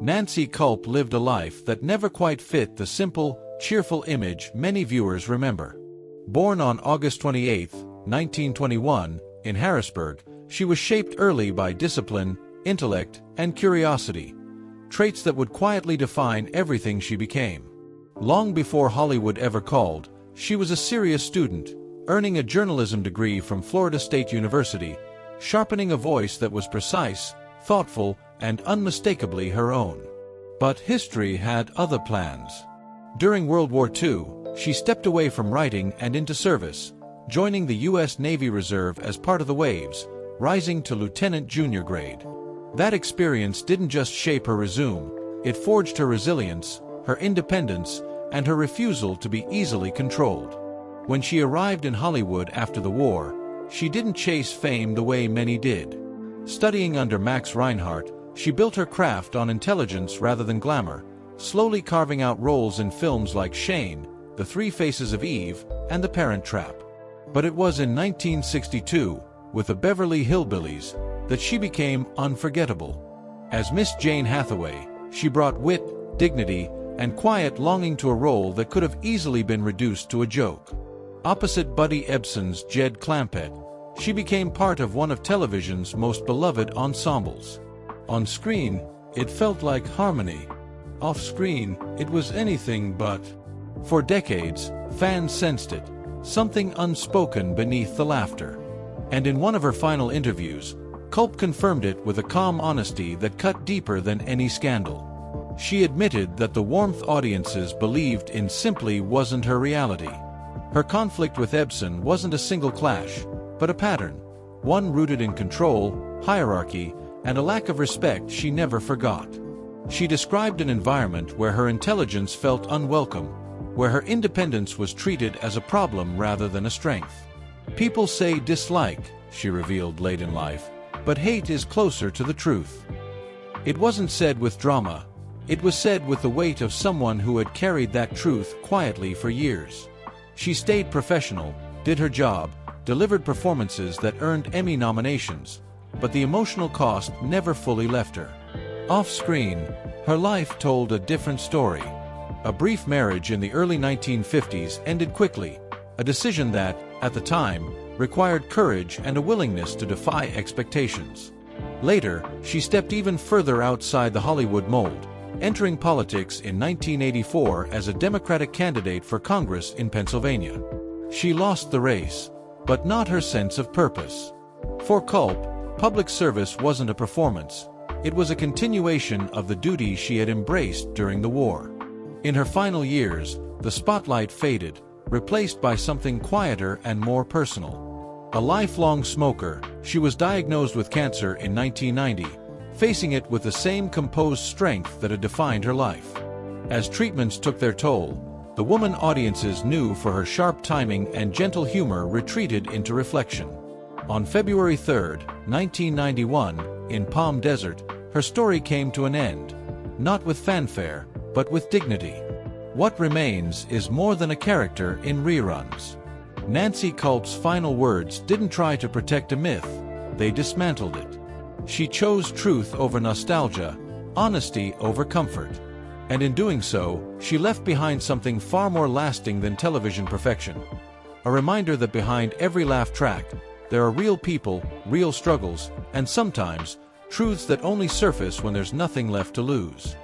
Nancy Culp lived a life that never quite fit the simple, cheerful image many viewers remember. Born on August 28, 1921, in Harrisburg, she was shaped early by discipline, intellect, and curiosity, traits that would quietly define everything she became. Long before Hollywood ever called, she was a serious student, earning a journalism degree from Florida State University, sharpening a voice that was precise, thoughtful, and unmistakably her own. But history had other plans. During World War II, she stepped away from writing and into service, joining the U.S. Navy Reserve as part of the Waves, rising to lieutenant junior grade. That experience didn't just shape her resume, it forged her resilience, her independence, and her refusal to be easily controlled. When she arrived in Hollywood after the war, she didn't chase fame the way many did. Studying under Max Reinhardt, she built her craft on intelligence rather than glamour, slowly carving out roles in films like Shane, The Three Faces of Eve, and The Parent Trap. But it was in 1962, with the Beverly Hillbillies, that she became unforgettable. As Miss Jane Hathaway, she brought wit, dignity, and quiet longing to a role that could have easily been reduced to a joke. Opposite Buddy Ebsen's Jed Clampett, she became part of one of television's most beloved ensembles. On screen, it felt like harmony. Off-screen, it was anything but. For decades, fans sensed it, something unspoken beneath the laughter. And in one of her final interviews, Culp confirmed it with a calm honesty that cut deeper than any scandal. She admitted that the warmth audiences believed in simply wasn't her reality. Her conflict with Ebsen wasn't a single clash, but a pattern, one rooted in control, hierarchy, and a lack of respect she never forgot. She described an environment where her intelligence felt unwelcome, where her independence was treated as a problem rather than a strength. People say dislike, she revealed late in life, but hate is closer to the truth. It wasn't said with drama, it was said with the weight of someone who had carried that truth quietly for years. She stayed professional, did her job, delivered performances that earned Emmy nominations, but the emotional cost never fully left her. Off-screen, her life told a different story. A brief marriage in the early 1950s ended quickly, a decision that, at the time, required courage and a willingness to defy expectations. Later, she stepped even further outside the Hollywood mold, entering politics in 1984 as a Democratic candidate for Congress in Pennsylvania. She lost the race, but not her sense of purpose. For Culp, public service wasn't a performance, it was a continuation of the duties she had embraced during the war. In her final years, the spotlight faded, replaced by something quieter and more personal. A lifelong smoker, she was diagnosed with cancer in 1990, facing it with the same composed strength that had defined her life. As treatments took their toll, the woman audiences knew for her sharp timing and gentle humor retreated into reflection. On February 3, 1991, in Palm Desert, her story came to an end, not with fanfare, but with dignity. What remains is more than a character in reruns. Nancy Culp's final words didn't try to protect a myth, they dismantled it. She chose truth over nostalgia, honesty over comfort. And in doing so, she left behind something far more lasting than television perfection. A reminder that behind every laugh track, there are real people, real struggles, and sometimes, truths that only surface when there's nothing left to lose.